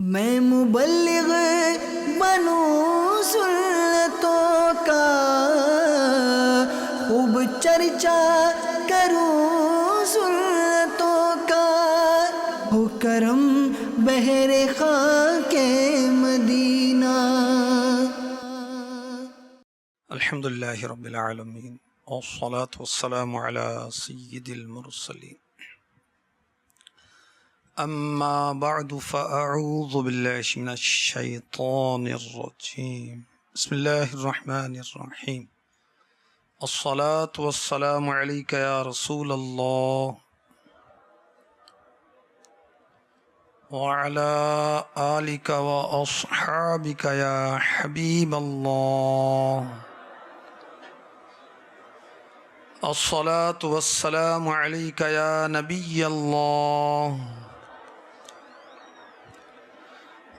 میں مبلغ بنوں سنتوں کا، خوب چرچا کروں سنتوں کا، ہو کرم بحر خاک مدینہ۔ الحمدللہ رب العالمین والصلاة والسلام علی سید المرسلین، اما بعد فاعوذ باللہ من الشیطان الرجیم، بسم اللہ الرحمن الرحیم، الصلاة والسلام علیک یا رسول اللہ وعلی آلک واصحابک یا حبیب اللہ، الصلاة والسلام علیک یا نبی اللہ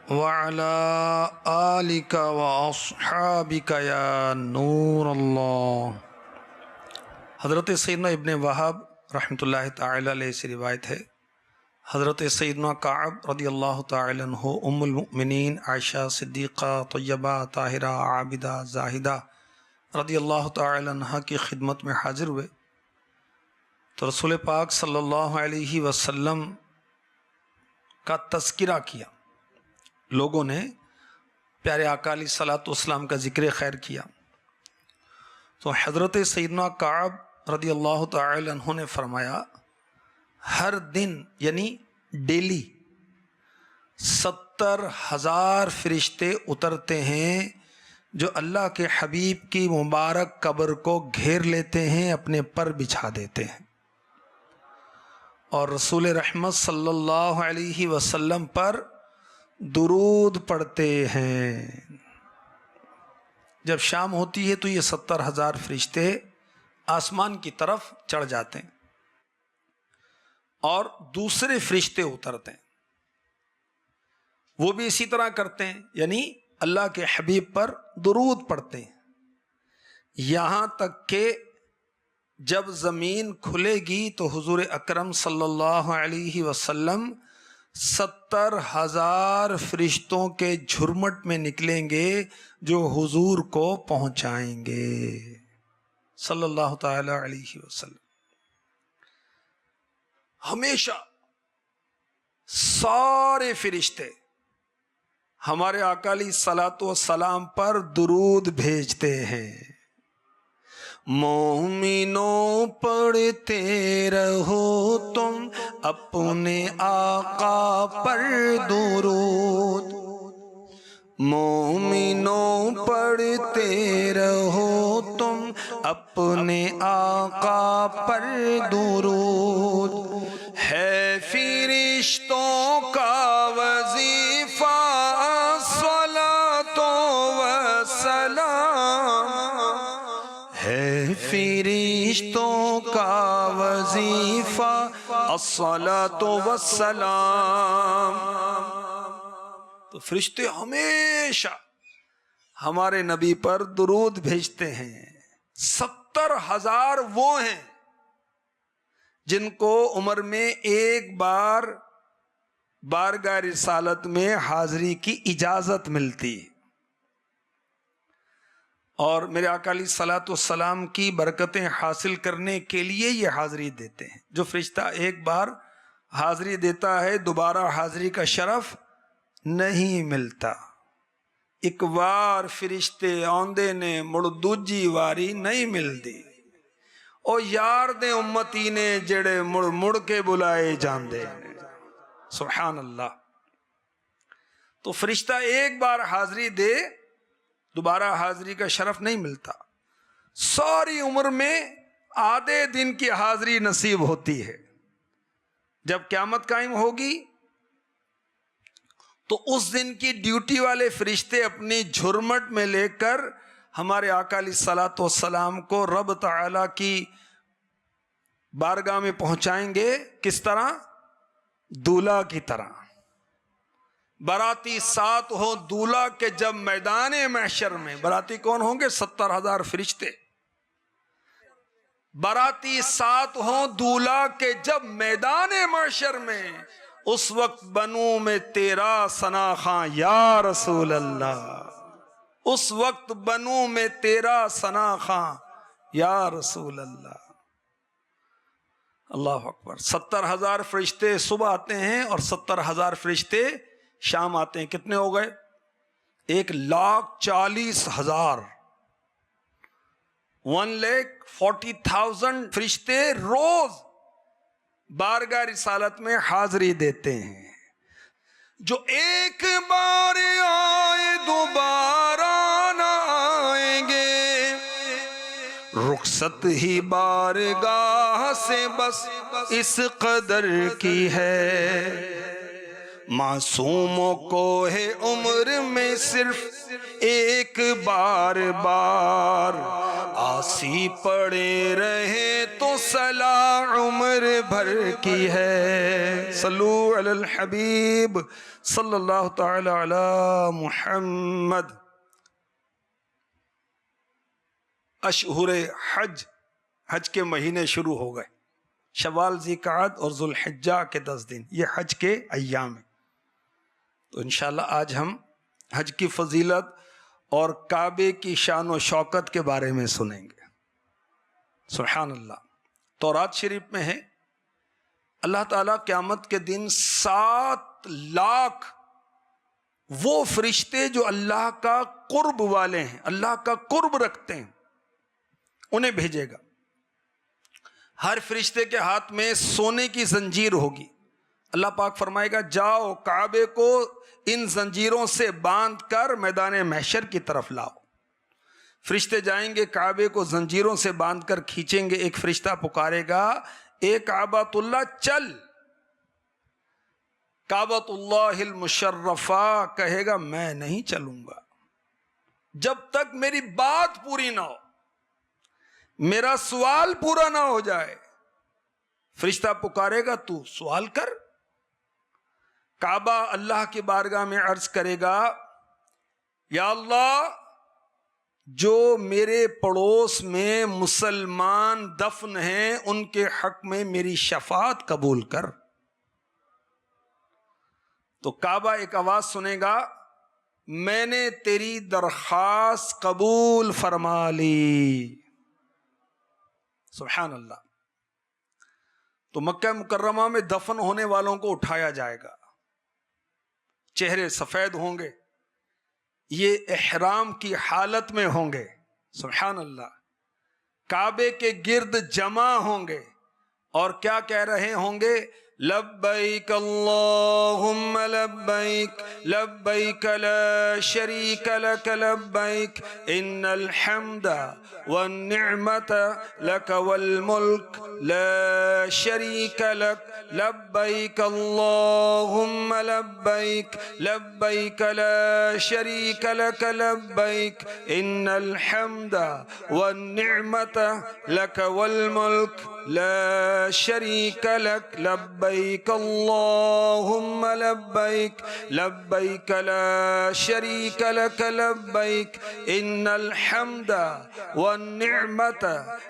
وعلی آلک واصحابک یا نور اللہ۔ حضرت سیدنا ابن وہب رحمۃ اللہ تعالی علیہ سے روایت ہے، حضرت سیدنا کعب رضی اللہ تعالی عنہ ام المؤمنین عائشہ صدیقہ طیبہ طاہرہ عابدہ زاہدہ رضی اللہ تعالی عنہ کی خدمت میں حاضر ہوئے تو رسول پاک صلی اللہ علیہ وسلم کا تذکرہ کیا، لوگوں نے پیارے آقا علیہ الصلوۃ والسلام کا ذکر خیر کیا تو حضرت سیدنا کعب رضی اللہ تعالی عنہ نے فرمایا، ہر دن یعنی ڈیلی 70,000 فرشتے اترتے ہیں جو اللہ کے حبیب کی مبارک قبر کو گھیر لیتے ہیں، اپنے پر بچھا دیتے ہیں اور رسول رحمت صلی اللہ علیہ وسلم پر درود پڑھتے ہیں۔ جب شام ہوتی ہے تو یہ 70,000 فرشتے آسمان کی طرف چڑھ جاتے ہیں اور دوسرے فرشتے اترتے ہیں، وہ بھی اسی طرح کرتے ہیں، یعنی اللہ کے حبیب پر درود پڑھتے ہیں، یہاں تک کہ جب زمین کھلے گی تو حضور اکرم صلی اللہ علیہ وسلم 70,000 فرشتوں کے جھرمٹ میں نکلیں گے جو حضور کو پہنچائیں گے صلی اللہ تعالی علیہ وسلم۔ ہمیشہ سارے فرشتے ہمارے آقا علیہ الصلوۃ والسلام پر درود بھیجتے ہیں، مومنوں پڑھتے رہو تم اپنے آقا پر درود، مومنوں پڑھتے رہو تم اپنے آقا پر درود، ہے فرشتوں کا وظیفہ الصلاۃ والسلام، ہے فرشتوں کا وظیفہ الصلاۃ والسلام۔ تو فرشتے ہمیشہ ہمارے نبی پر درود بھیجتے ہیں۔ 70,000 وہ ہیں جن کو عمر میں ایک بار بارگاہ رسالت میں حاضری کی اجازت ملتی اور میرے آقا علیہ الصلوۃ والسلام کی برکتیں حاصل کرنے کے لیے یہ حاضری دیتے ہیں۔ جو فرشتہ ایک بار حاضری دیتا ہے دوبارہ حاضری کا شرف نہیں ملتا۔ ایک بار فرشتے آندے نے مڑ دوجی واری نہیں ملتی، او یار دے امتی نے جڑے مڑ مڑ کے بلائے جاندے، سبحان اللہ۔ تو فرشتہ ایک بار حاضری دے دوبارہ حاضری کا شرف نہیں ملتا، ساری عمر میں آدھے دن کی حاضری نصیب ہوتی ہے۔ جب قیامت قائم ہوگی تو اس دن کی ڈیوٹی والے فرشتے اپنی جھرمٹ میں لے کر ہمارے آقا علیہ الصلوۃ والسلام کو رب تعالی کی بارگاہ میں پہنچائیں گے، کس طرح؟ دولہا کی طرح۔ باراتی ساتھ ہو دولہا کے جب میدان محشر میں، باراتی کون ہوں گے؟ 70,000 فرشتے۔ باراتی ساتھ ہوں دولہا کے جب میدان محشر میں، اس وقت بنوں میں تیرا ثنا خواں یا رسول اللہ، اس وقت بنوں میں تیرا ثنا خواں یا رسول اللہ۔ اللہ اکبر۔ 70,000 فرشتے صبح آتے ہیں اور 70,000 فرشتے شام آتے ہیں، کتنے ہو گئے؟ 1,40,000، 1,40,000 فرشتے روز بارگاہ رسالت میں حاضری دیتے ہیں۔ جو ایک بار آئے دوبارہ نہ آئیں گے، رخصت ہی بارگاہ سے بس اس قدر کی ہے۔ معصوموں کو ہے عمر میں صرف ایک بار بار، آسی پڑے رہے تو صلاح عمر بھر کی ہے۔ صلو علی الحبیب صلی اللہ تعالی علی محمد۔ اشہر حج، حج کے مہینے شروع ہو گئے، شوال، ذوالقعدہ اور ذوالحجہ کے 10 دن، یہ حج کے ایام ہیں۔ تو انشاءاللہ آج ہم حج کی فضیلت اور کعبے کی شان و شوکت کے بارے میں سنیں گے۔ سبحان اللہ۔ تورات شریف میں ہے اللہ تعالیٰ قیامت کے دن 7 لاکھ وہ فرشتے جو اللہ کا قرب والے ہیں، اللہ کا قرب رکھتے ہیں، انہیں بھیجے گا۔ ہر فرشتے کے ہاتھ میں سونے کی زنجیر ہوگی۔ اللہ پاک فرمائے گا جاؤ کعبے کو ان زنجیروں سے باندھ کر میدان محشر کی طرف لاؤ۔ فرشتے جائیں گے کعبے کو زنجیروں سے باندھ کر کھینچیں گے۔ ایک فرشتہ پکارے گا اے کعبۃ اللہ چل۔ کعبۃ اللہ المشرفہ کہے گا میں نہیں چلوں گا جب تک میری بات پوری نہ ہو، میرا سوال پورا نہ ہو جائے۔ فرشتہ پکارے گا تو سوال کر۔ کعبہ اللہ کی بارگاہ میں عرض کرے گا یا اللہ، جو میرے پڑوس میں مسلمان دفن ہیں ان کے حق میں میری شفاعت قبول کر۔ تو کعبہ ایک آواز سنے گا میں نے تیری درخواست قبول فرما لی۔ سبحان اللہ۔ تو مکہ مکرمہ میں دفن ہونے والوں کو اٹھایا جائے گا، چہرے سفید ہوں گے، یہ احرام کی حالت میں ہوں گے۔ سبحان اللہ۔ کعبے کے گرد جمع ہوں گے اور کیا کہہ رہے ہوں گے؟ لبیک اللہم لبیک لبیک لا شریک لک لبیک ان الحمد والنعمت لک والملک لا شریک لک لبیک اللہم لبیک لبیک لا شریک لک لبیک ان الحمد والنعمت لک والملک لا شریک لک لبیک اللہم لبیک لبیک لا شریک لک لبیک ان الحمد والنعمت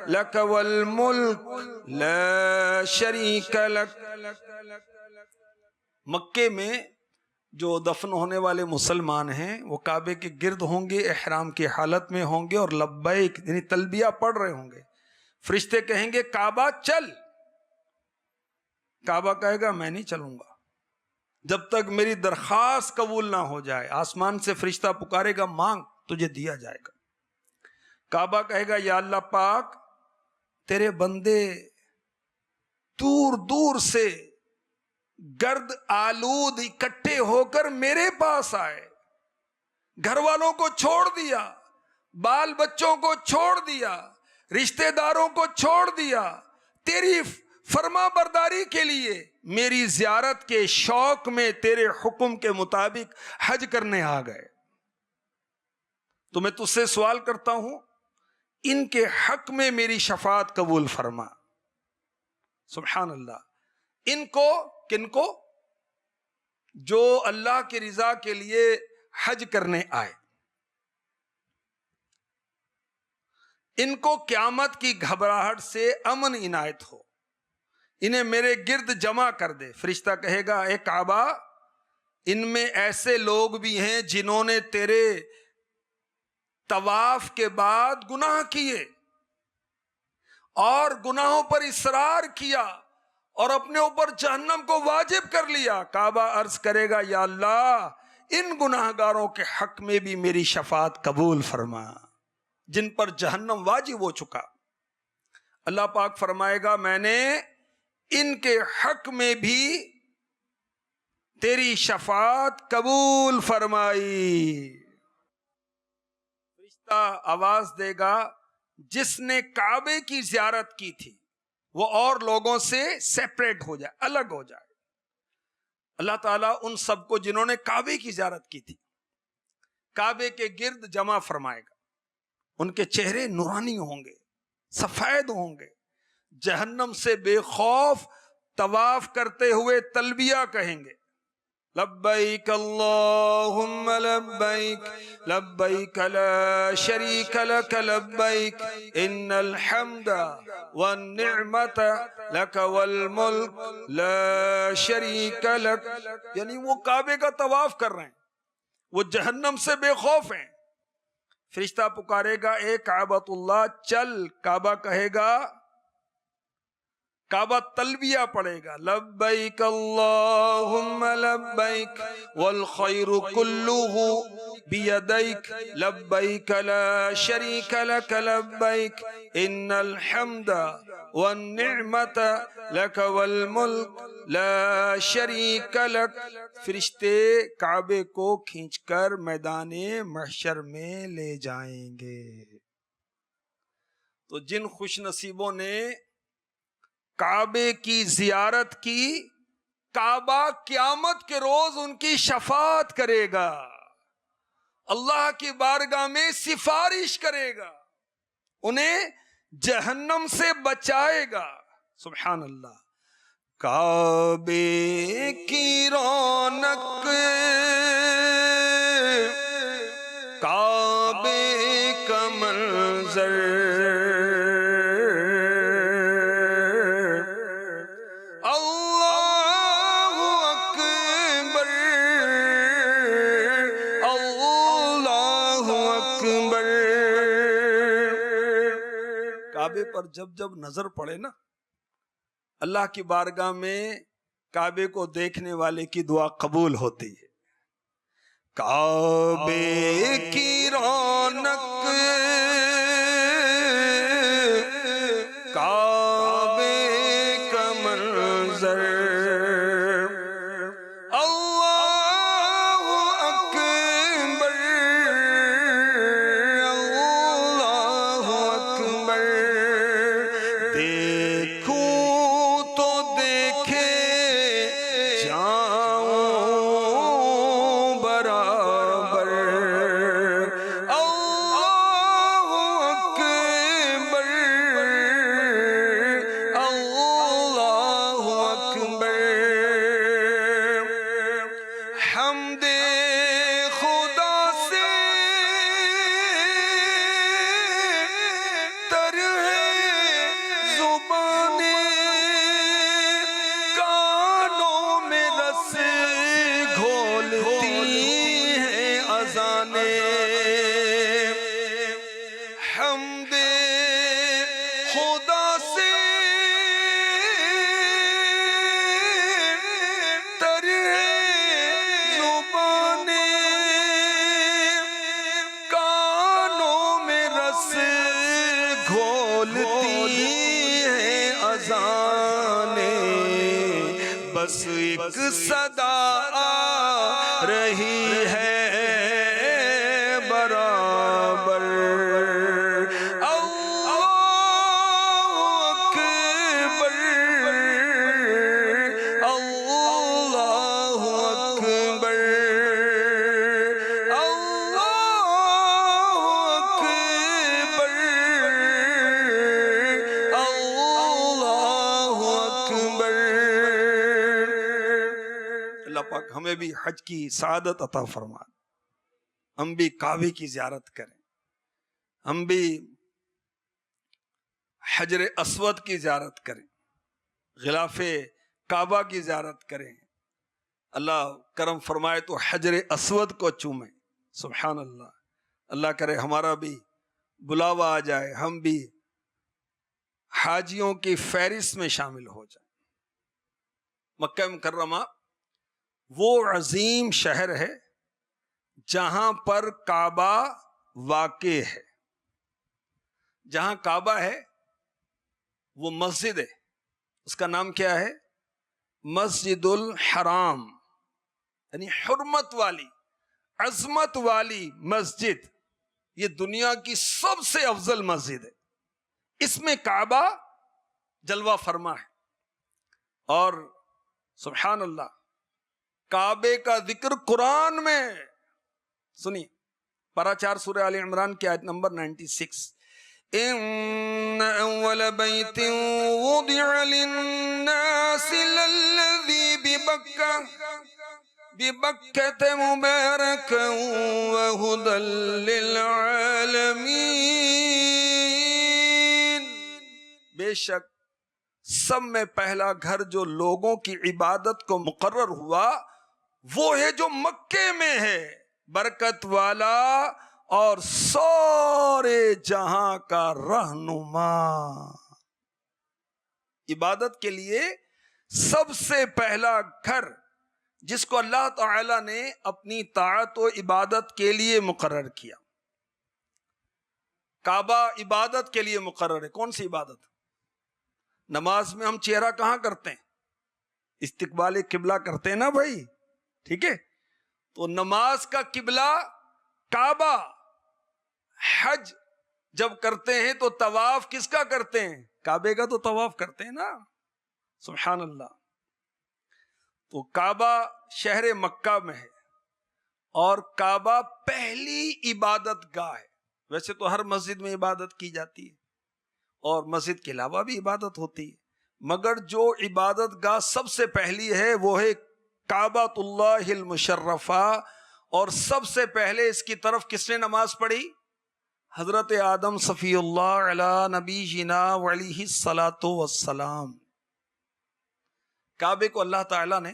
لک والملک لا شریک لک۔ مکے میں جو دفن ہونے والے مسلمان ہیں وہ کعبے کے گرد ہوں گے، احرام کی حالت میں ہوں گے اور لبیک یعنی تلبیہ پڑھ رہے ہوں گے۔ فرشتے کہیں گے کعبہ چل۔ کعبہ کہے گا میں نہیں چلوں گا جب تک میری درخواست قبول نہ ہو جائے۔ آسمان سے فرشتہ پکارے گا مانگ تجھے دیا جائے گا۔ کعبہ کہے گا یا اللہ پاک، تیرے بندے دور دور سے گرد آلود اکٹھے ہو کر میرے پاس آئے، گھر والوں کو چھوڑ دیا، بال بچوں کو چھوڑ دیا، رشتہ داروں کو چھوڑ دیا، تیری فرما برداری کے لیے میری زیارت کے شوق میں تیرے حکم کے مطابق حج کرنے آ گئے۔ تو میں تجھ سے سوال کرتا ہوں ان کے حق میں میری شفاعت قبول فرما۔ سبحان اللہ۔ ان کو، کن کو؟ جو اللہ کی رضا کے لیے حج کرنے آئے، ان کو قیامت کی گھبراہٹ سے امن عنایت ہو، انہیں میرے گرد جمع کر دے. فرشتہ کہے گا اے کعبہ ان میں ایسے لوگ بھی ہیں جنہوں نے تیرے طواف کے بعد گناہ کیے اور گناہوں پر اصرار کیا اور اپنے اوپر جہنم کو واجب کر لیا. کعبہ عرض کرے گا یا اللہ ان گناہگاروں کے حق میں بھی میری شفاعت قبول فرما جن پر جہنم واجب ہو چکا. اللہ پاک فرمائے گا میں نے ان کے حق میں بھی تیری شفاعت قبول فرمائی. فرشتہ آواز دے گا جس نے کعبے کی زیارت کی تھی وہ اور لوگوں سے سیپریٹ ہو جائے, الگ ہو جائے. اللہ تعالیٰ ان سب کو جنہوں نے کعبے کی زیارت کی تھی کعبے کے گرد جمع فرمائے گا. ان کے چہرے نورانی ہوں گے, سفید ہوں گے, جہنم سے بے خوف طواف کرتے ہوئے تلبیہ کہیں گے لبیک اللہم لبیک لبیک لا شریک لک لبیک ان الحمد والنعمت لک والملک لا شریک لک. یعنی وہ کعبے کا طواف کر رہے ہیں, وہ جہنم سے بے خوف ہیں. فرشتہ پکارے گا اے کعبۃ اللہ چل. کعبہ کہے گا, کعبہ تلبیہ پڑے گا لبیک اللہم لبیک والخیر کلہ بیدیک لبیک لا شریک لک لبیک ان الحمد والنعمت لک والملک لا شریک لک. فرشتے کعبے کو کھینچ کر میدان محشر میں لے جائیں گے. تو جن خوش نصیبوں نے کعبے کی زیارت کی, کعبہ قیامت کے روز ان کی شفاعت کرے گا, اللہ کی بارگاہ میں سفارش کرے گا, انہیں جہنم سے بچائے گا. سبحان اللہ. کعبے کی رونق کعبے کا منظر کعبے پر جب نظر پڑے نا, اللہ کی بارگاہ میں کعبے کو دیکھنے والے کی دعا قبول ہوتی ہے. کعبے کی رونق کعبے کا منظر اللہ اکبر اللہ اکبر. دیکھوں تو دیکھے جاؤں برابر اللہ اکبر اللہ اکبر. حمد خدا سے تر ہے زبانیں, کانوں میں رس گھولتی ہیں اذانیں. حمد خدا سے تر ہے زبانیں, کانوں میں رس گھولتی ہیں اذانیں. بس ایک صدا آ رہی ہے برابر اللہ اکبر اللہ اکبر اللہ اکبر اللہ اکبر. اللہ پاک ہمیں بھی حج کی سعادت عطا فرما, ہم بھی کعبے کی زیارت کریں, ہم بھی حجر اسود کی زیارت کریں, غلاف کعبہ کی زیارت کریں، اللہ کرم فرمائے تو حجر اسود کو چومیں. سبحان اللہ. اللہ کرے ہمارا بھی بلاوا آ جائے، ہم بھی حاجیوں کی فہرست میں شامل ہو جائیں. مکہ مکرمہ وہ عظیم شہر ہے جہاں پر کعبہ واقع ہے. جہاں کعبہ ہے وہ مسجد ہے، اس کا نام کیا ہے؟ مسجد الحرام، یعنی حرمت والی، عظمت والی مسجد. یہ دنیا کی سب سے افضل مسجد ہے. اس میں کعبہ جلوہ فرما ہے. اور سبحان اللہ، کعبے کا ذکر قرآن میں سنیے، پارہ 4 سورہ آل عمران کی آیت نمبر 96. ان اول بیت وضع للناس للذی ببکۃ مبارکا وہدی للعالمین. بے شک سب میں پہلا گھر جو لوگوں کی عبادت کو مقرر ہوا وہ ہے جو مکے میں ہے، برکت والا اور سارے جہاں کا رہنما. عبادت کے لیے سب سے پہلا گھر جس کو اللہ تعالی نے اپنی طاعت و عبادت کے لیے مقرر کیا. کعبہ عبادت کے لیے مقرر ہے. کون سی عبادت؟ نماز میں ہم چہرہ کہاں کرتے ہیں؟ استقبال قبلہ کرتے ہیں نا بھائی، ٹھیک ہے؟ تو نماز کا قبلہ کعبہ. حج جب کرتے ہیں تو طواف کس کا کرتے ہیں؟ کعبے کا تو طواف کرتے ہیں نا. سبحان اللہ. تو کعبہ شہر مکہ میں ہے اور کعبہ پہلی عبادت گاہ ہے. ویسے تو ہر مسجد میں عبادت کی جاتی ہے اور مسجد کے علاوہ بھی عبادت ہوتی ہے، مگر جو عبادت گاہ سب سے پہلی ہے وہ ہے کعبۃ اللہ المشرفہ. اور سب سے پہلے اس کی طرف کس نے نماز پڑھی؟ حضرت آدم صفی اللہ علی نبینا وعلیہ الصلاۃ والسلام. کعبے کو اللہ تعالی نے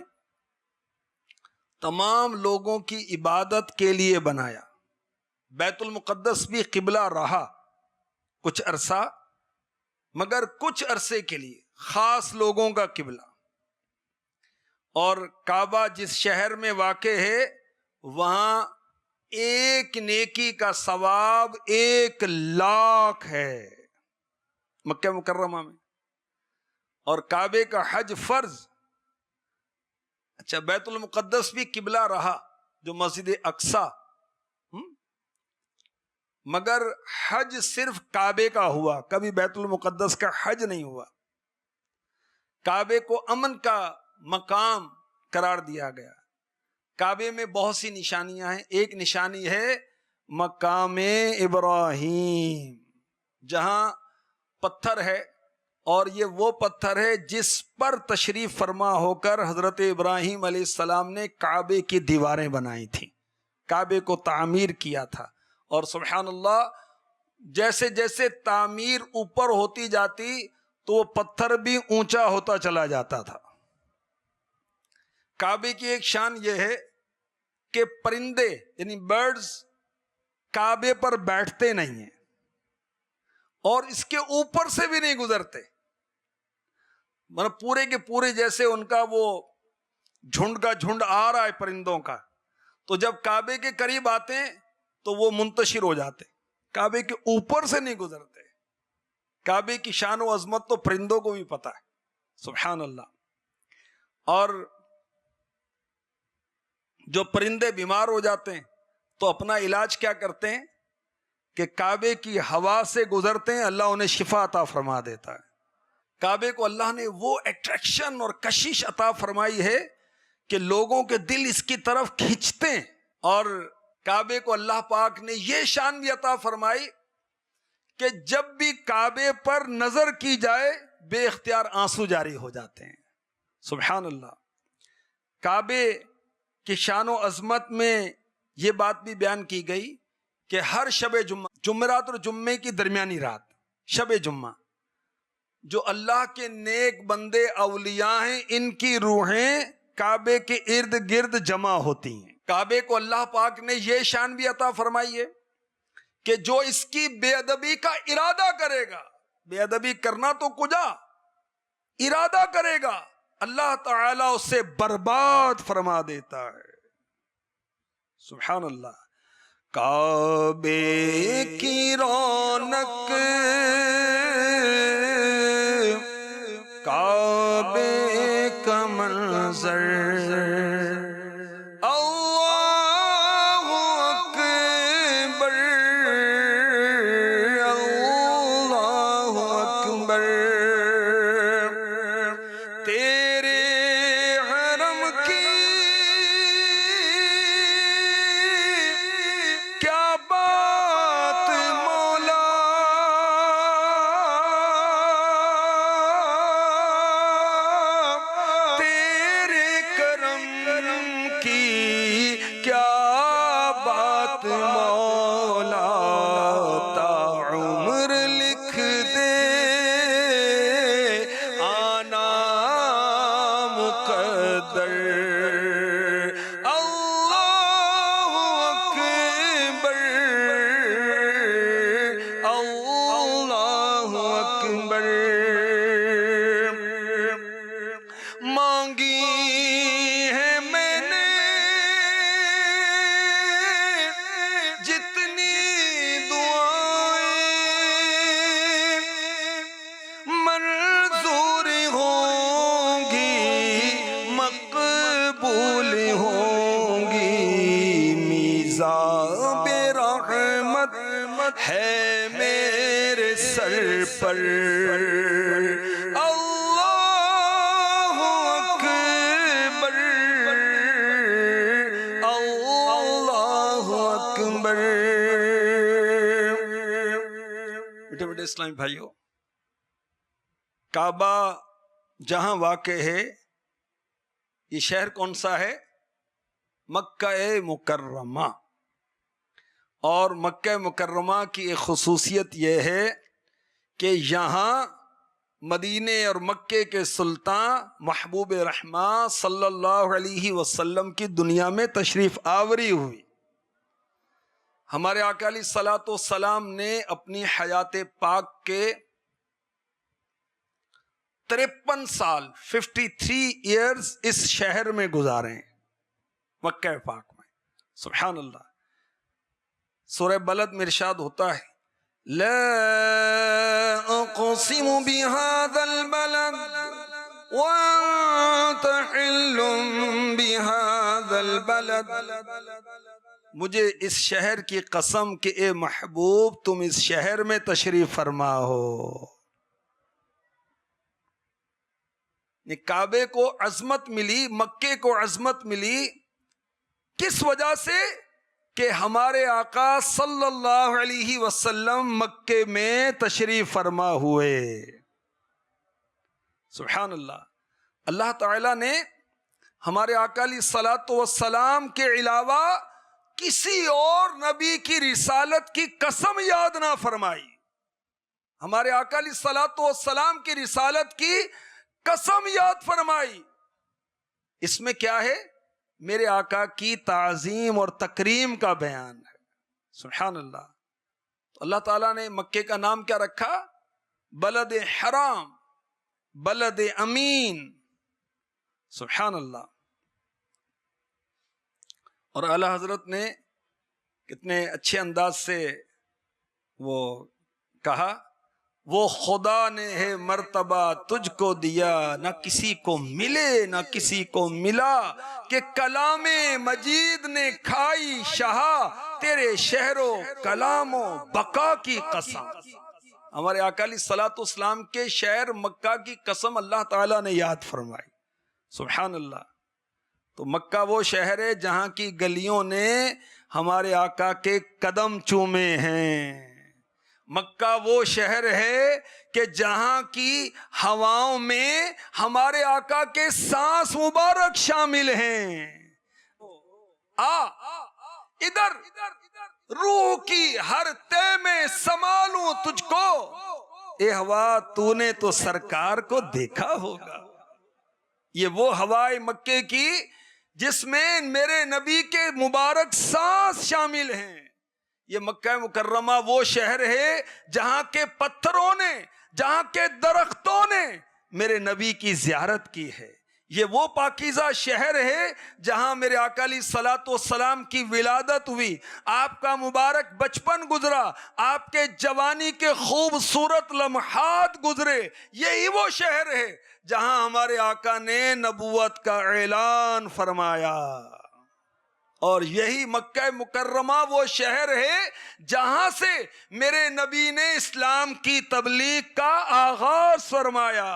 تمام لوگوں کی عبادت کے لیے بنایا. بیت المقدس بھی قبلہ رہا کچھ عرصہ، مگر کچھ عرصے کے لیے خاص لوگوں کا قبلہ. اور کعبہ جس شہر میں واقع ہے وہاں ایک نیکی کا ثواب 1,00,000 ہے مکہ مکرمہ میں. اور کعبے کا حج فرض. اچھا، بیت المقدس بھی قبلہ رہا جو مسجد اقصی، مگر حج صرف کعبے کا ہوا، کبھی بیت المقدس کا حج نہیں ہوا. کعبے کو امن کا مقام قرار دیا گیا. کعبے میں بہت سی نشانیاں ہیں. ایک نشانی ہے مقام ابراہیم، جہاں پتھر ہے، اور یہ وہ پتھر ہے جس پر تشریف فرما ہو کر حضرت ابراہیم علیہ السلام نے کعبے کی دیواریں بنائی تھیں، کعبے کو تعمیر کیا تھا. اور سبحان اللہ، جیسے جیسے تعمیر اوپر ہوتی جاتی تو وہ پتھر بھی اونچا ہوتا چلا جاتا تھا. کعبے کی ایک شان یہ ہے کہ پرندے یعنی برڈز کعبے پر بیٹھتے نہیں ہیں اور اس کے اوپر سے بھی نہیں گزرتے. مطلب پورے کے پورے جیسے ان کا وہ جھنڈ کا جھنڈ آ رہا ہے پرندوں کا، تو جب کعبے کے قریب آتے ہیں تو وہ منتشر ہو جاتے، کعبے کے اوپر سے نہیں گزرتے. کعبے کی شان و عظمت تو پرندوں کو بھی پتا ہے. سبحان اللہ. اور جو پرندے بیمار ہو جاتے ہیں تو اپنا علاج کیا کرتے ہیں کہ کعبے کی ہوا سے گزرتے ہیں، اللہ انہیں شفا عطا فرما دیتا ہے. کعبے کو اللہ نے وہ اٹریکشن اور کشش عطا فرمائی ہے کہ لوگوں کے دل اس کی طرف کھینچتے ہیں. اور کعبے کو اللہ پاک نے یہ شان بھی عطا فرمائی کہ جب بھی کعبے پر نظر کی جائے بے اختیار آنسو جاری ہو جاتے ہیں. سبحان اللہ. کعبے کی شان و عظمت میں یہ بات بھی بیان کی گئی کہ ہر شب جمعہ، جمعرات اور جمعے کی درمیانی رات، شب جمعہ، جو اللہ کے نیک بندے اولیاء ہیں ان کی روحیں کعبے کے ارد گرد جمع ہوتی ہیں. کعبے کو اللہ پاک نے یہ شان بھی عطا فرمائی ہے کہ جو اس کی بے ادبی کا ارادہ کرے گا، بے ادبی کرنا تو کجا، ارادہ کرے گا، اللہ تعالیٰ اسے برباد فرما دیتا ہے. سبحان اللہ. کعبے کی رونق، کعبے کا منظر، اللہ اکبر، اللہ اکبر. تیرے حرم کی کیا بات مولا، تیرے کرم کی کیا بات مولا، تا عمر لکھ دے آنا مقدر. اللہ اکبر، اللہ اکبر. مانگی ہے میں نے جتنی دعائیں، منظور ہوں گی، مقبول ہوں گی. میزان بے رحمت ہے میرے سر پر. اللہ اکبر، اللہ اکبر. بیٹے بیٹے اسلامی بھائیو، کعبہ جہاں واقع ہے یہ شہر کون سا ہے؟ مکہ مکرمہ. اور مکہ مکرمہ کی ایک خصوصیت یہ ہے کہ یہاں مدینے اور مکے کے سلطان محبوب رحماں صلی اللہ علیہ وسلم کی دنیا میں تشریف آوری ہوئی. ہمارے آقا علیہ الصلوۃ والسلام نے اپنی حیات پاک کے 53 سال 53 ایئرز اس شہر میں گزارے ہیں، مکہ پاک میں. سبحان اللہ. سورہ بلد میں ارشاد ہوتا ہے لا اقسم بهذا البلد وانت حل بهذا البلد. مجھے اس شہر کی قسم کہ اے محبوب تم اس شہر میں تشریف فرما ہو. کعبے کو عظمت ملی، مکے کو عظمت ملی کس وجہ سے؟ کہ ہمارے آقا صلی اللہ علیہ وسلم مکے میں تشریف فرما ہوئے. سبحان اللہ. اللہ تعالیٰ نے ہمارے آقا علیہ الصلوۃ والسلام کے علاوہ کسی اور نبی کی رسالت کی قسم یاد نہ فرمائی. ہمارے آقا علیہ الصلوۃ والسلام کی رسالت کی قسم یاد فرمائی. اس میں کیا ہے؟ میرے آقا کی تعظیم اور تکریم کا بیان ہے. سبحان اللہ. تو اللہ تعالیٰ نے مکے کا نام کیا رکھا؟ بلد حرام، بلد امین. سبحان اللہ. اور اعلیٰ حضرت نے کتنے اچھے انداز سے وہ کہا، وہ خدا نے ہے مرتبہ تجھ کو دیا، نہ کسی کو ملے نہ کسی کو ملا، کہ کلام مجید نے کھائی شہا، تیرے شہر و کلام و بقا کی قسم. ہمارے آقا علیہ الصلوۃ والسلام کے شہر مکہ کی قسم اللہ تعالیٰ نے یاد فرمائی. سبحان اللہ. تو مکہ وہ شہر ہے جہاں کی گلیوں نے ہمارے آقا کے قدم چومے ہیں. مکہ وہ شہر ہے کہ جہاں کی ہواؤں میں ہمارے آقا کے سانس مبارک شامل ہیں. ادھر روح کی ہر تہ میں سنبھالوں تجھ کو، اے ہوا تو نے تو سرکار کو دیکھا ہوگا. یہ وہ ہوائے مکے کی جس میں میرے نبی کے مبارک سانس شامل ہیں. یہ مکہ مکرمہ وہ شہر ہے جہاں کے پتھروں نے، جہاں کے درختوں نے میرے نبی کی زیارت کی ہے. یہ وہ پاکیزہ شہر ہے جہاں میرے آقا علیہ الصلوۃ والسلام کی ولادت ہوئی، آپ کا مبارک بچپن گزرا، آپ کے جوانی کے خوبصورت لمحات گزرے. یہی وہ شہر ہے جہاں ہمارے آقا نے نبوت کا اعلان فرمایا. اور یہی مکہ مکرمہ وہ شہر ہے جہاں سے میرے نبی نے اسلام کی تبلیغ کا آغاز فرمایا.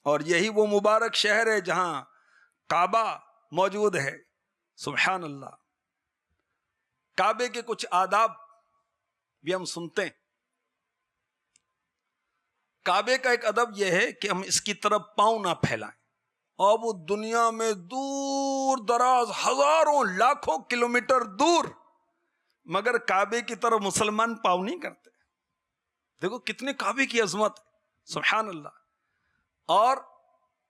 اور یہی وہ مبارک شہر ہے جہاں کعبہ موجود ہے. سبحان اللہ. کعبے کے کچھ آداب بھی ہم سنتے ہیں. کعبے کا ایک ادب یہ ہے کہ ہم اس کی طرف پاؤں نہ پھیلائیں. اور وہ دنیا میں دور دراز ہزاروں لاکھوں کلومیٹر دور، مگر کعبے کی طرف مسلمان پاؤں نہیں کرتے. دیکھو کتنے کعبے کی عظمت. سبحان اللہ. اور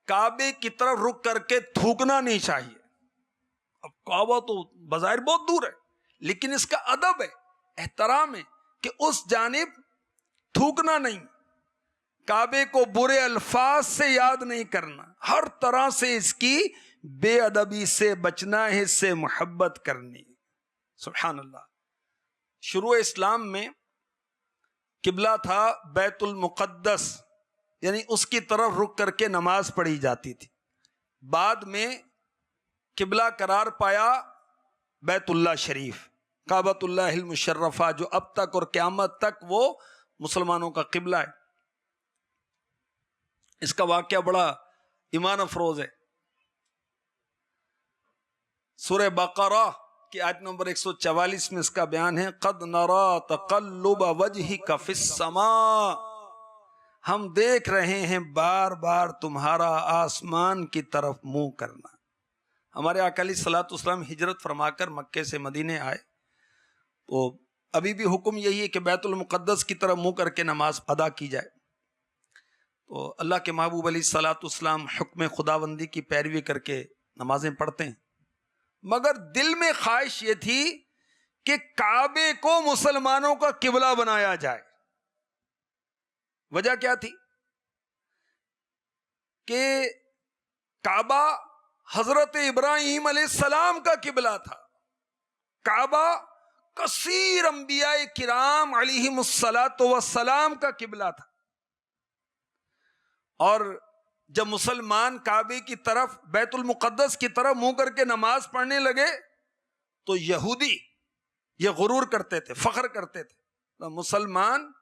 کعبے کی طرف رک کر کے تھوکنا نہیں چاہیے. اب کعبہ تو بظاہر بہت دور ہے، لیکن اس کا ادب ہے، احترام ہے کہ اس جانب تھوکنا نہیں، کعبے کو برے الفاظ سے یاد نہیں کرنا، ہر طرح سے اس کی بے ادبی سے بچنا ہے، اس سے محبت کرنی. سبحان اللہ. شروع اسلام میں قبلہ تھا بیت المقدس، یعنی اس کی طرف رک کر کے نماز پڑھی جاتی تھی. بعد میں قبلہ قرار پایا بیت اللہ شریف، کعبۃ اللہ المشرفہ، جو اب تک اور قیامت تک وہ مسلمانوں کا قبلہ ہے. اس کا واقعہ بڑا ایمان افروز ہے. سورہ بقرہ کی آیت نمبر 144 میں اس کا بیان ہے، قد نرى تقلب وجهك في السماء. ہم دیکھ رہے ہیں بار بار تمہارا آسمان کی طرف منہ کرنا. ہمارے آقا علیہ الصلوۃ والسلام ہجرت فرما کر مکے سے مدینے آئے تو ابھی بھی حکم یہی ہے کہ بیت المقدس کی طرف منہ کر کے نماز ادا کی جائے. تو اللہ کے محبوب علیہ الصلوۃ والسلام حکم خداوندی کی پیروی کر کے نمازیں پڑھتے ہیں، مگر دل میں خواہش یہ تھی کہ کعبے کو مسلمانوں کا قبلہ بنایا جائے. وجہ کیا تھی؟ کہ کعبہ حضرت ابراہیم علیہ السلام کا قبلہ تھا. کعبہ کثیر انبیاء کرام علیہم الصلاۃ والسلام کا قبلہ تھا. اور جب مسلمان کعبے کی طرف، بیت المقدس کی طرف منہ کر کے نماز پڑھنے لگے تو یہودی یہ غرور کرتے تھے، فخر کرتے تھے، تو مسلمان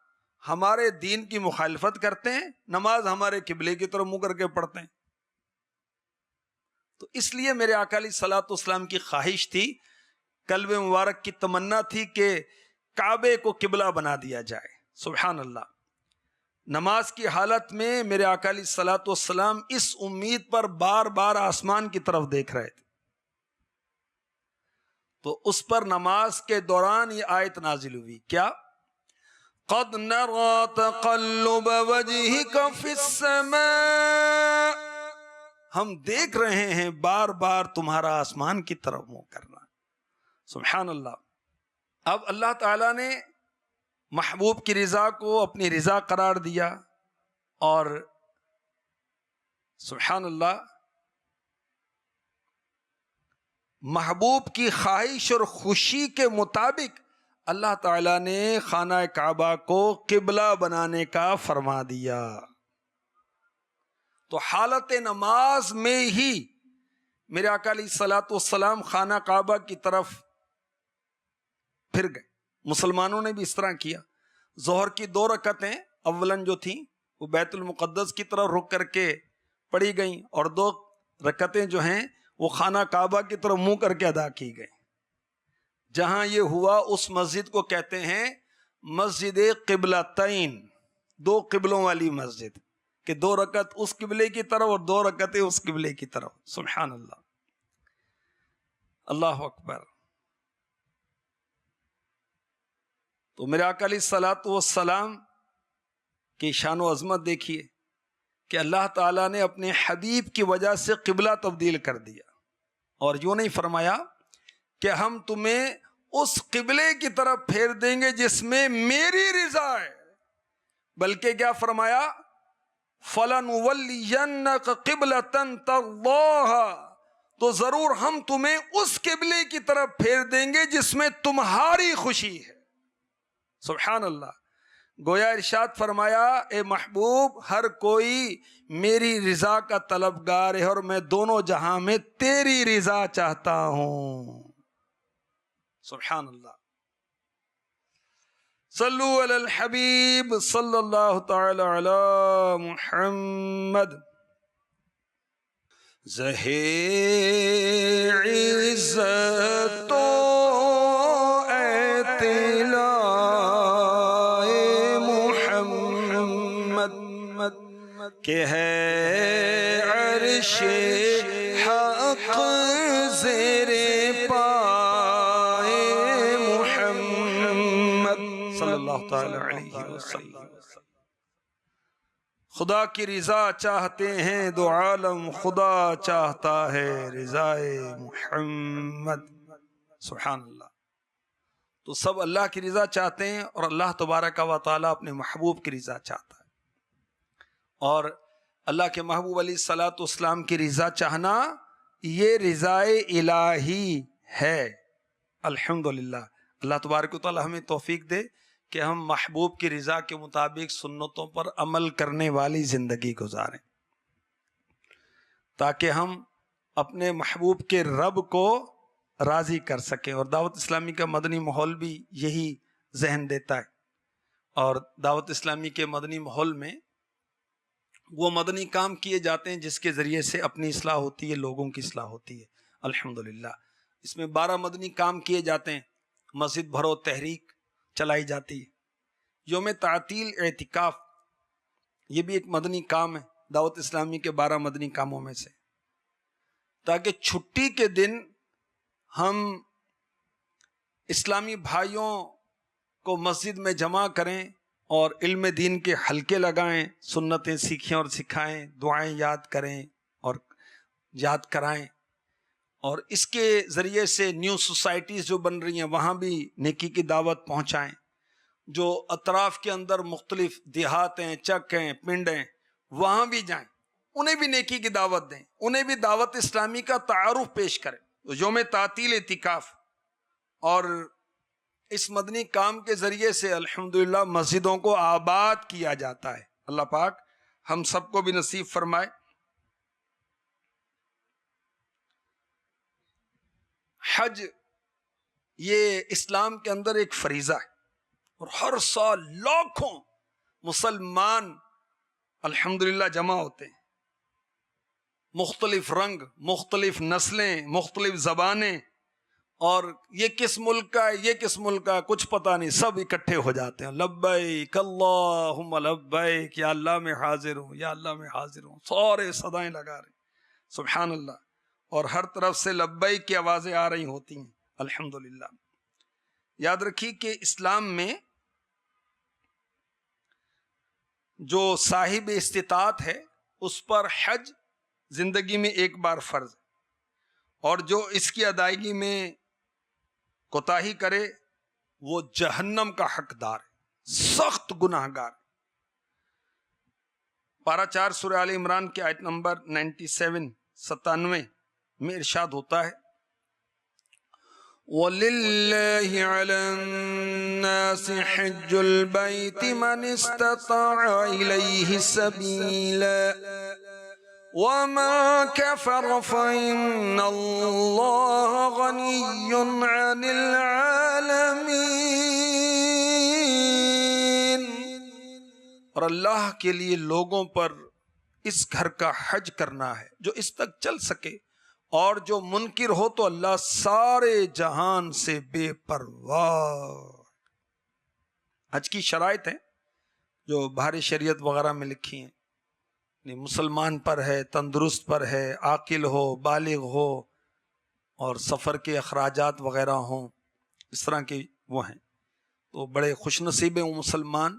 ہمارے دین کی مخالفت کرتے ہیں، نماز ہمارے قبلے کی طرف منہ کر کے پڑھتے ہیں. تو اس لیے میرے آقا علیہ الصلوۃ والسلام کی خواہش تھی، قلب مبارک کی تمنا تھی کہ کعبے کو قبلہ بنا دیا جائے. سبحان اللہ. نماز کی حالت میں میرے آقا علیہ الصلوۃ والسلام اس امید پر بار بار آسمان کی طرف دیکھ رہے تھے. تو اس پر نماز کے دوران یہ آیت نازل ہوئی. کیا؟ قد نرى تقلب وجهك في السماء. ہم دیکھ رہے ہیں بار بار تمہارا آسمان کی طرف منہ کرنا. سبحان اللہ. اب اللہ تعالیٰ نے محبوب کی رضا کو اپنی رضا قرار دیا، اور سبحان اللہ محبوب کی خواہش اور خوشی کے مطابق اللہ تعالیٰ نے خانہ کعبہ کو قبلہ بنانے کا فرما دیا. تو حالت نماز میں ہی میرے آقا علیہ الصلوۃ والسلام خانہ کعبہ کی طرف پھر گئے. مسلمانوں نے بھی اس طرح کیا. ظہر کی 2 رکعتیں اولن جو تھیں وہ بیت المقدس کی طرف رک کر کے پڑھی گئیں، اور 2 رکعتیں جو ہیں وہ خانہ کعبہ کی طرف منہ کر کے ادا کی گئیں. جہاں یہ ہوا اس مسجد کو کہتے ہیں مسجد قبلتین، 2 قبلوں والی مسجد، کہ 2 رکعت اس قبلے کی طرف اور 2 رکعتیں اس قبلے کی طرف. سبحان اللہ. اللہ اکبر. تو میرے آقا علیہ الصلوۃ والسلام کی شان و عظمت دیکھیے کہ اللہ تعالیٰ نے اپنے حبیب کی وجہ سے قبلہ تبدیل کر دیا، اور یوں نہیں فرمایا کہ ہم تمہیں اس قبلے کی طرف پھیر دیں گے جس میں میری رضا ہے، بلکہ کیا فرمایا؟ فَلَنُوَلِّيَنَّكَ قِبْلَةً تَرْضَاهَا، تو ضرور ہم تمہیں اس قبلے کی طرف پھیر دیں گے جس میں تمہاری خوشی ہے۔ سبحان اللہ۔ گویا ارشاد فرمایا اے محبوب ہر کوئی میری رضا کا طلبگار ہے، اور میں دونوں جہاں میں تیری رضا چاہتا ہوں۔ سبحان اللہ۔ صلو علی الحبیب صلی اللہ تعالی علی محمد۔ زہے عزت و اعتلاء محمد کہ ہے عرش حق زیر پائے محمد صلی اللہ تعالی علیہ وسلم۔ خدا کی رضا چاہتے ہیں دو عالم، خدا چاہتا ہے رضائے محمد۔ سبحان اللہ۔ تو سب اللہ کی رضا چاہتے ہیں، اور اللہ تبارک و تعالیٰ اپنے محبوب کی رضا چاہتا ہے، اور اللہ کے محبوب علیہ الصلوۃ والسلام کی رضا چاہنا یہ رضائے الہی ہے۔ الحمدللہ۔ اللہ تبارک و تعالیٰ ہمیں توفیق دے کہ ہم محبوب کی رضا کے مطابق سنتوں پر عمل کرنے والی زندگی گزاریں، تاکہ ہم اپنے محبوب کے رب کو راضی کر سکیں۔ اور دعوت اسلامی کا مدنی ماحول بھی یہی ذہن دیتا ہے، اور دعوت اسلامی کے مدنی ماحول میں وہ مدنی کام کیے جاتے ہیں جس کے ذریعے سے اپنی اصلاح ہوتی ہے، لوگوں کی اصلاح ہوتی ہے۔ الحمدللہ۔ اس میں 12 مدنی کام کیے جاتے ہیں۔ مسجد بھرو تحریک چلائی جاتی ہے، یوم تعطیل اعتکاف یہ بھی ایک مدنی کام ہے دعوت اسلامی کے 12 مدنی کاموں میں سے، تاکہ چھٹی کے دن ہم اسلامی بھائیوں کو مسجد میں جمع کریں اور علم دین کے حلقے لگائیں، سنتیں سیکھیں اور سکھائیں، دعائیں یاد کریں اور یاد کرائیں، اور اس کے ذریعے سے نیو سوسائٹیز جو بن رہی ہیں وہاں بھی نیکی کی دعوت پہنچائیں۔ جو اطراف کے اندر مختلف دیہات ہیں، چک ہیں، پنڈ ہیں، وہاں بھی جائیں، انہیں بھی نیکی کی دعوت دیں، انہیں بھی دعوت اسلامی کا تعارف پیش کریں۔ یوم تعطیل اعتکاف اور اس مدنی کام کے ذریعے سے الحمدللہ مسجدوں کو آباد کیا جاتا ہے۔ اللہ پاک ہم سب کو بھی نصیب فرمائے۔ حج یہ اسلام کے اندر ایک فریضہ ہے، اور ہر سال لاکھوں مسلمان الحمدللہ جمع ہوتے ہیں، مختلف رنگ، مختلف نسلیں، مختلف زبانیں، اور یہ کس ملک کا ہے، یہ کس ملک کا ہے کچھ پتہ نہیں، سب اکٹھے ہو جاتے ہیں۔ لبیک اللہم لبیک، یا اللہ میں حاضر ہوں، یا اللہ میں حاضر ہوں، سارے صدائیں لگا رہے ہیں۔ سبحان اللہ۔ اور ہر طرف سے لبیک کی آوازیں آ رہی ہوتی ہیں الحمدللہ۔ یاد رکھیے کہ اسلام میں جو صاحب استطاعت ہے اس پر حج زندگی میں ایک بار فرض ہے، اور جو اس کی ادائیگی میں کوتاہی کرے وہ جہنم کا حقدار ہے، سخت گناہ گار۔ پارہ 4 سورہ آل عمران کی آیت نمبر 97 میں ارشاد ہوتا ہے وَلِلَّهِ عَلَى النَّاسِ حِجُّ الْبَيْتِ مَنِ اسْتَطَاعَ إِلَيْهِ سَبِيلًا وَمَا كَفَرَ فَإِنَّ اللَّهَ غَنِيٌّ عَنِ الْعَالَمِينَ۔ اور اللہ کے لیے لوگوں پر اس گھر کا حج کرنا ہے جو اس تک چل سکے، اور جو منکر ہو تو اللہ سارے جہان سے بے پرواہ۔ حج کی شرائط ہیں جو بہار شریعت وغیرہ میں لکھی ہیں، یعنی مسلمان پر ہے، تندرست پر ہے، عاقل ہو، بالغ ہو، اور سفر کے اخراجات وغیرہ ہوں، اس طرح کے وہ ہیں۔ تو بڑے خوش نصیب ہیں وہ مسلمان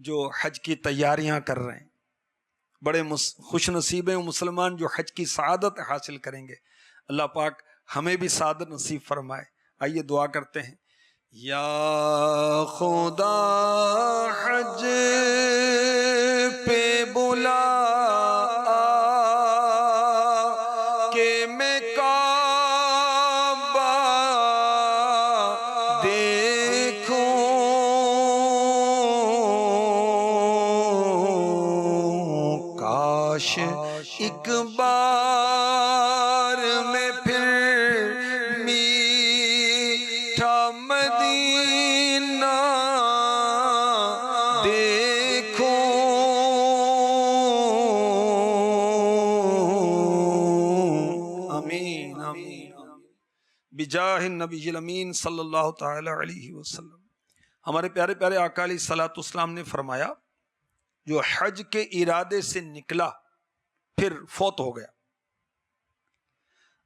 جو حج کی تیاریاں کر رہے ہیں، بڑے خوش نصیب ہیں مسلمان جو حج کی سعادت حاصل کریں گے. اللہ پاک ہمیں بھی سعادت نصیب فرمائے. آئیے دعا کرتے ہیں. یا خدا حج پہ بلا کہ میں کعبہ دیکھوں، کاش ایک بار میں پھر میٹھا مدینہ دیکھوں. آمین آمین بجاہ النبی الامین صلی اللہ تعالی علیہ وسلم. ہمارے پیارے پیارے آقا علیہ الصلوۃ والسلام نے فرمایا جو حج کے ارادے سے نکلا پھر فوت ہو گیا،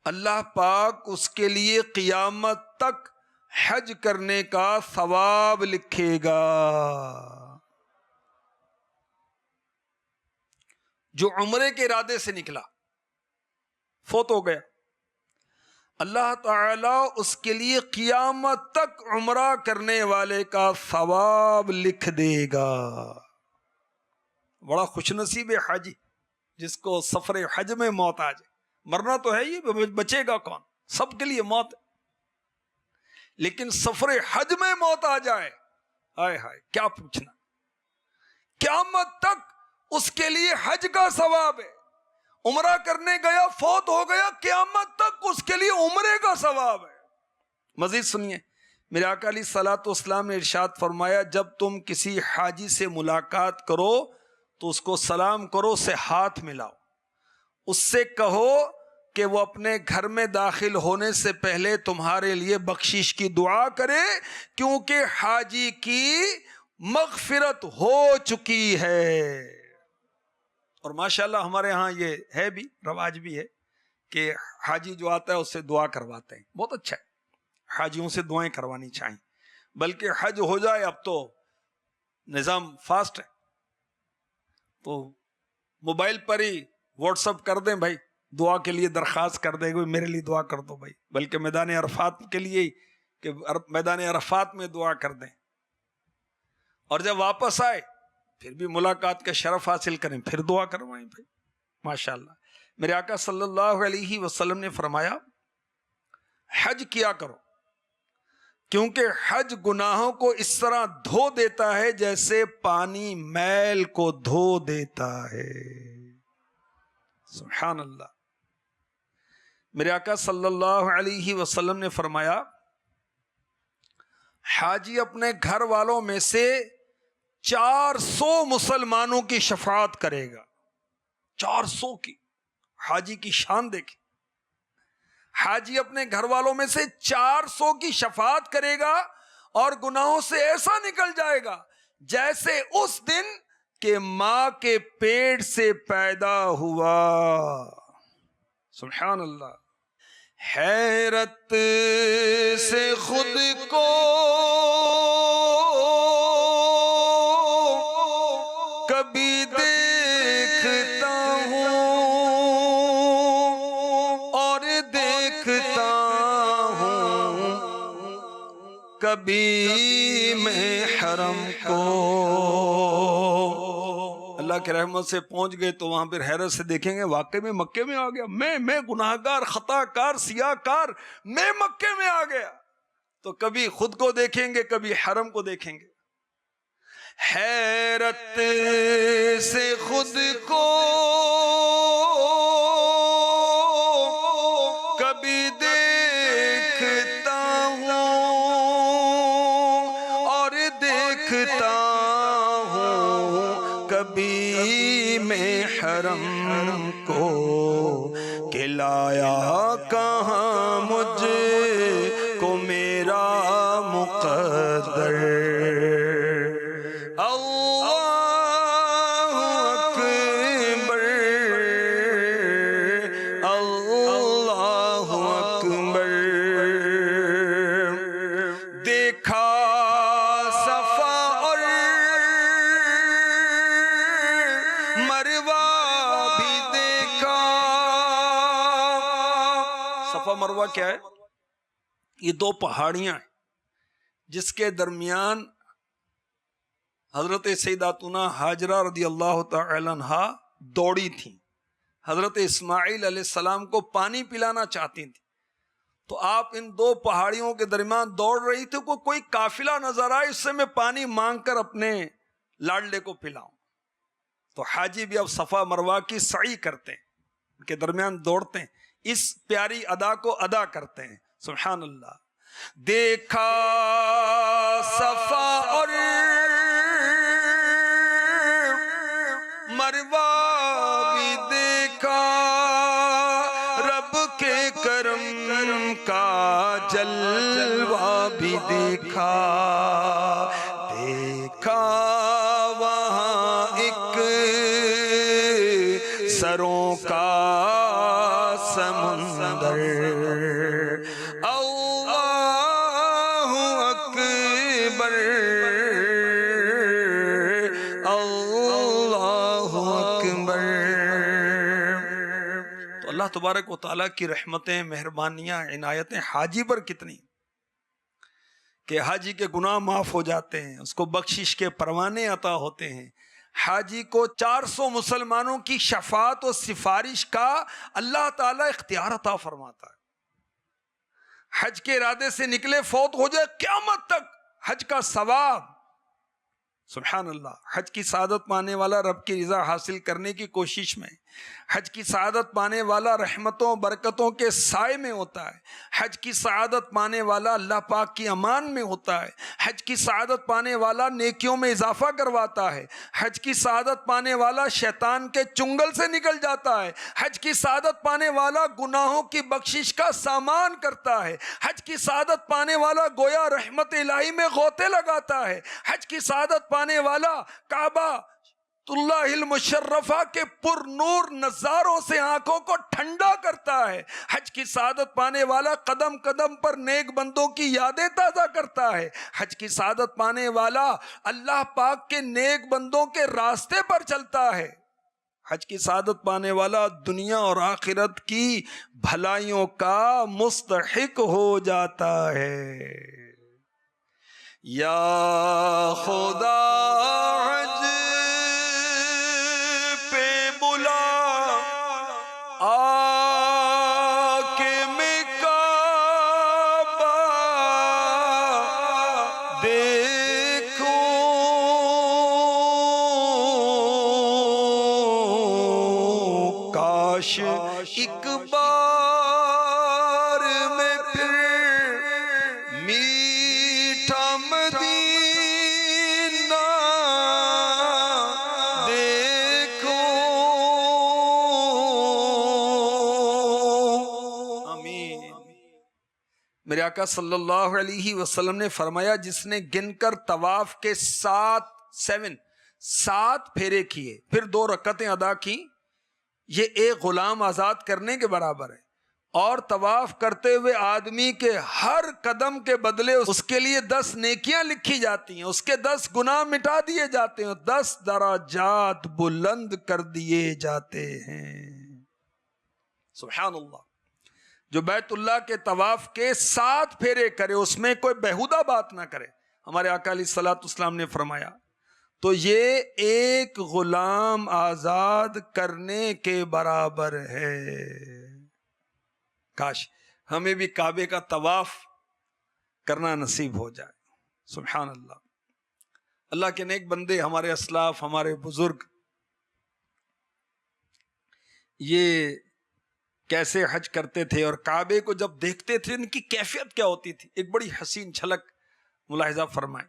اللہ پاک اس کے لیے قیامت تک حج کرنے کا ثواب لکھے گا. جو عمرے کے ارادے سے نکلا فوت ہو گیا، اللہ تعالیٰ اس کے لیے قیامت تک عمرہ کرنے والے کا ثواب لکھ دے گا. بڑا خوش نصیب حاجی جس کو سفر حج میں موت آ جائے. مرنا تو ہے ہی، بچے گا کون؟ سب کے لیے موت ہے، لیکن سفر حج میں موت آ جائے، ہائے ہائے کیا پوچھنا. قیامت تک اس کے لیے حج کا ثواب ہے. عمرہ کرنے گیا فوت ہو گیا، قیامت تک اس کے لیے عمرے کا ثواب ہے. مزید سنیے، میرے آقا علیہ الصلوۃ والسلام نے ارشاد فرمایا جب تم کسی حاجی سے ملاقات کرو تو اس کو سلام کرو، اسے ہاتھ ملاؤ، اس سے کہو کہ وہ اپنے گھر میں داخل ہونے سے پہلے تمہارے لیے بخشش کی دعا کرے، کیونکہ حاجی کی مغفرت ہو چکی ہے. اور ماشاءاللہ ہمارے ہاں یہ ہے بھی، رواج بھی ہے کہ حاجی جو آتا ہے اس سے دعا کرواتے ہیں. بہت اچھا ہے، حاجیوں سے دعائیں کروانی چاہیے. بلکہ حج ہو جائے، اب تو نظام فاسٹ ہے، تو موبائل پر ہی واٹس اپ کر دیں بھائی، دعا کے لیے درخواست کر دیں میرے لیے دعا کر دو بھائی. بلکہ میدان عرفات کے لیے کہ میدان عرفات میں دعا کر دیں، اور جب واپس آئے پھر بھی ملاقات کا شرف حاصل کریں، پھر دعا کروائیں بھائی. ماشاءاللہ میرے آقا صلی اللہ علیہ وسلم نے فرمایا حج کیا کرو، کیونکہ حج گناہوں کو اس طرح دھو دیتا ہے جیسے پانی میل کو دھو دیتا ہے. سبحان اللہ. میرے آقا صلی اللہ علیہ وسلم نے فرمایا حاجی اپنے گھر والوں میں سے 400 مسلمانوں کی شفاعت کرے گا. 400 کی. حاجی کی شان دیکھیں، حاجی اپنے گھر والوں میں سے 400 کی شفاعت کرے گا اور گناہوں سے ایسا نکل جائے گا جیسے اس دن کہ ماں کے پیٹ سے پیدا ہوا. سبحان اللہ. حیرت سے خود کو کبھی دیکھتا ہوں اور دیکھتا ہوں کبھی میں حرم کو. اللہ کی رحمت سے پہنچ گئے تو وہاں پھر حیرت سے دیکھیں گے واقعی میں مکے میں آ گیا، میں گناہگار، خطا کار، سیاہ کار، میں مکے میں آ گیا. تو کبھی خود کو دیکھیں گے، کبھی حرم کو دیکھیں گے. حیرت سے خود کو کبھی دیکھتا ہوں اور دیکھتا ہوں کبھی میں حرم کو کہ لایا کہاں مجھ کو میرا مقدر. مروہ کیا ہے؟ یہ دو پہاڑیاں ہیں جس کے درمیان حضرت سیداتنا ہاجرہ رضی اللہ تعالی عنہا دوڑی تھیں، حضرت اسماعیل علیہ السلام کو پانی پلانا چاہتی تھیں، تو آپ ان دو پہاڑیوں کے درمیان دوڑ رہی تھی، کوئی قافلہ نظر آئے، اس سے میں پانی مانگ کر اپنے لاڈلے کو پلاؤں۔ تو حاجی بھی اب صفا مروہ کی سعی کرتے ہیں، ان کے درمیان دوڑتے ہیں، اس پیاری ادا کو ادا کرتے ہیں۔ سبحان اللہ۔ دیکھا صفا اور مروہ بھی دیکھا، رب کے کرم کا جلوہ بھی دیکھا، دیکھا وہاں ایک سروں کا سمندر، اللہ اکبر اللہ اکبر۔ تو اللہ تبارک و تعالیٰ کی رحمتیں، مہربانیاں، عنایتیں حاجی پر کتنی کہ حاجی کے گناہ معاف ہو جاتے ہیں، اس کو بخشش کے پروانے عطا ہوتے ہیں، حاجی کو 400 مسلمانوں کی شفاعت و سفارش کا اللہ تعالیٰ اختیار عطا فرماتا ہے۔ حج کے ارادے سے نکلے، فوت ہو جائے، قیامت تک حج کا ثواب۔ سبحان اللہ۔ حج کی سعادت پانے والا رب کی رضا حاصل کرنے کی کوشش میں، حج کی سعادت پانے والا رحمتوں برکتوں کے سائے میں ہوتا ہے، حج کی سعادت پانے والا اللہ پاک کی امان میں ہوتا ہے، حج کی سعادت پانے والا نیکیوں میں اضافہ کرواتا ہے، حج کی سعادت پانے والا شیطان کے چنگل سے نکل جاتا ہے، حج کی سعادت پانے والا گناہوں کی بخشش کا سامان کرتا ہے، حج کی سعادت پانے والا گویا رحمت الہی میں غوطے لگاتا ہے، حج کی سعادت پانے والا کعبہ اللہ المشرفہ کے پر نور نظاروں سے آنکھوں کو ٹھنڈا کرتا ہے، حج کی سعادت پانے والا قدم قدم پر نیک بندوں کی یادیں تازہ کرتا ہے، حج کی سعادت پانے والا اللہ پاک کے نیک بندوں کے راستے پر چلتا ہے، حج کی سعادت پانے والا دنیا اور آخرت کی بھلائیوں کا مستحق ہو جاتا ہے۔ یا خدا حج پہ بلا آکے میں کعبہ دیکھوں، کاش ایک بار میں پھر میٹھا مدینہ دیکھوں۔ آمین۔ میرے آقا صلی اللہ علیہ وسلم نے فرمایا، جس نے گن کر طواف کے 7 پھیرے کیے پھر 2 رکعتیں ادا کی، یہ ایک غلام آزاد کرنے کے برابر ہے، اور طواف کرتے ہوئے آدمی کے ہر قدم کے بدلے اس کے لیے 10 نیکیاں لکھی جاتی ہیں، اس کے 10 گناہ مٹا دیے جاتے ہیں، 10 درجات بلند کر دیے جاتے ہیں۔ سبحان اللہ۔ جو بیت اللہ کے طواف کے 7 پھیرے کرے، اس میں کوئی بیہودہ بات نہ کرے، ہمارے آقا علیہ الصلوۃ والسلام نے فرمایا، تو یہ ایک غلام آزاد کرنے کے برابر ہے۔ کاش ہمیں بھی کعبے کا طواف کرنا نصیب ہو جائے۔ سبحان اللہ۔ اللہ کے نیک بندے، ہمارے اسلاف، ہمارے بزرگ، یہ کیسے حج کرتے تھے اور کعبے کو جب دیکھتے تھے ان کی کیفیت کیا ہوتی تھی، ایک بڑی حسین جھلک ملاحظہ فرمائیں۔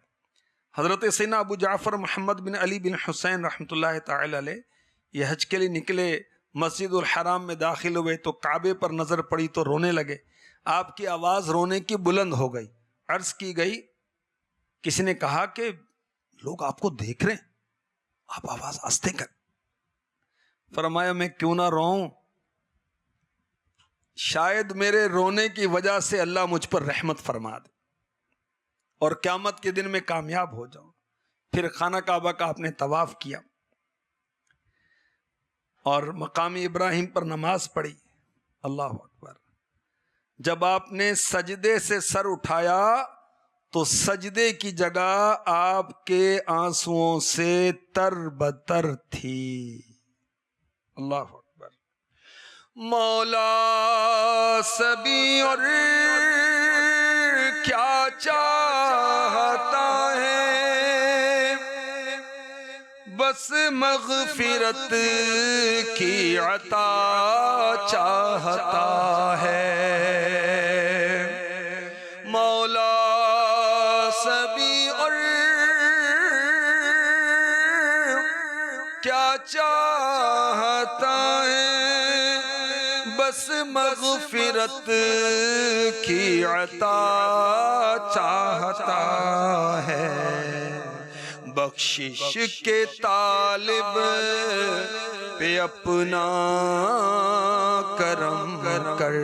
حضرت سیدنا ابو جعفر محمد بن علی بن حسین رحمۃ اللہ تعالی علیہ یہ حج کے لیے نکلے، مسجد الحرام میں داخل ہوئے تو کعبے پر نظر پڑی تو رونے لگے، آپ کی آواز رونے کی بلند ہو گئی۔ عرض کی گئی، کسی نے کہا کہ لوگ آپ کو دیکھ رہے ہیں، آپ آواز آہستہ کر۔ فرمایا، میں کیوں نہ روؤں، شاید میرے رونے کی وجہ سے اللہ مجھ پر رحمت فرما دے اور قیامت کے دن میں کامیاب ہو جاؤں۔ پھر خانہ کعبہ کا آپ نے طواف کیا اور مقام ابراہیم پر نماز پڑھی۔ اللہ اکبر۔ جب آپ نے سجدے سے سر اٹھایا تو سجدے کی جگہ آپ کے آنسوؤں سے تر بتر تھی. اللہ اکبر. مولا سبھی اور کیا چاہتا ہے، بس مغفرت کی عطا چاہتا ہے. مولا سبھی اور کیا چاہتا ہے، بس مغفرت کی عطا چاہتا ہے. بخشش کے طالب پہ اپنا کرم کر.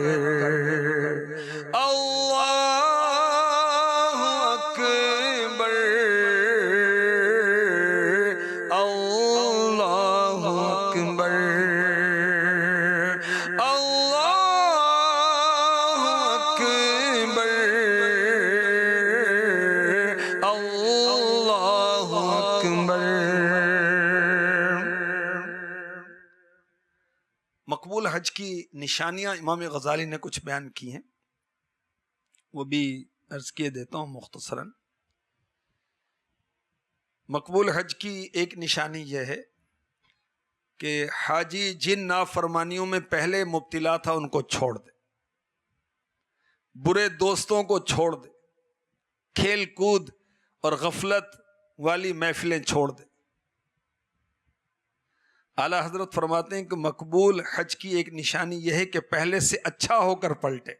اللہ اکبر، اللہ اکبر، اللہ اکبر، اللہ اکبر. مقبول حج کی نشانیاں امام غزالی نے کچھ بیان کی ہیں، وہ بھی عرض کیے دیتا ہوں مختصراً. مقبول حج کی ایک نشانی یہ ہے کہ حاجی جن نافرمانیوں میں پہلے مبتلا تھا ان کو چھوڑ دے، برے دوستوں کو چھوڑ دے، کھیل کود اور غفلت والی محفلیں چھوڑ دے. اعلیٰ حضرت فرماتے ہیں کہ مقبول حج کی ایک نشانی یہ ہے کہ پہلے سے اچھا ہو کر پلٹے.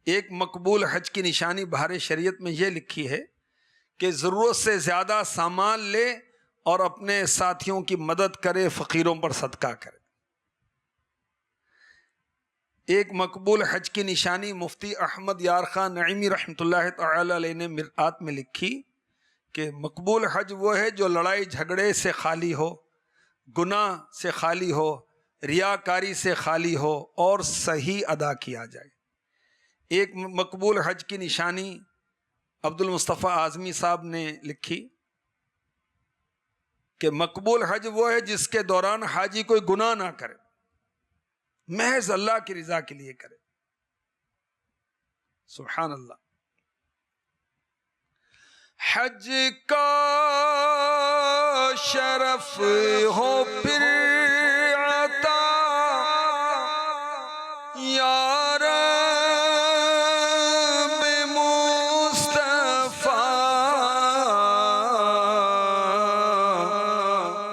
ایک مقبول حج کی نشانی بہار شریعت میں یہ لکھی ہے کہ ضرورت سے زیادہ سامان لے اور اپنے ساتھیوں کی مدد کرے، فقیروں پر صدقہ کرے. ایک مقبول حج کی نشانی مفتی احمد یار خان نعیمی رحمۃ اللہ تعالی علیہ نے مرآت میں لکھی کہ مقبول حج وہ ہے جو لڑائی جھگڑے سے خالی ہو، گناہ سے خالی ہو، ریاکاری سے خالی ہو اور صحیح ادا کیا جائے. ایک مقبول حج کی نشانی عبد المصطفیٰ اعظمی صاحب نے لکھی کہ مقبول حج وہ ہے جس کے دوران حاجی کوئی گناہ نہ کرے، محض اللہ کی رضا کے لیے کرے. سبحان اللہ. حج کا شرف ہو پھر عطا یا رب مصطفیٰ،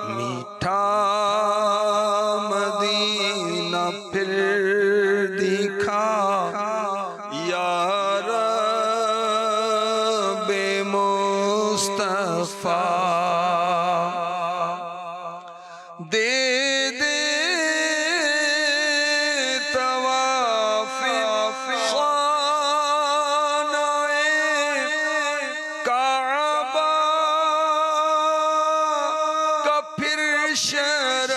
میٹھا مدینہ پھر دکھا یا دے دے طواف خانہ کعبہ کا پھر شرف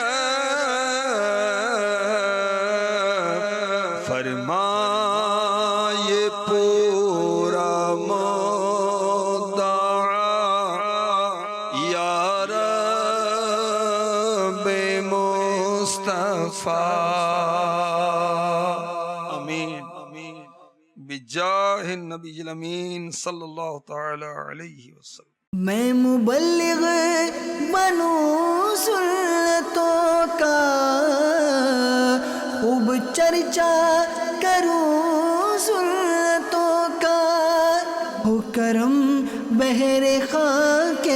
فرمائے پورا آمین بجاہ النبی الامین صلی اللہ تعالی علیہ وسلم. میں مبلغ بنوں سنتوں کا، خوب چرچا کروں سنتوں کا، ہو کرم بحر خاک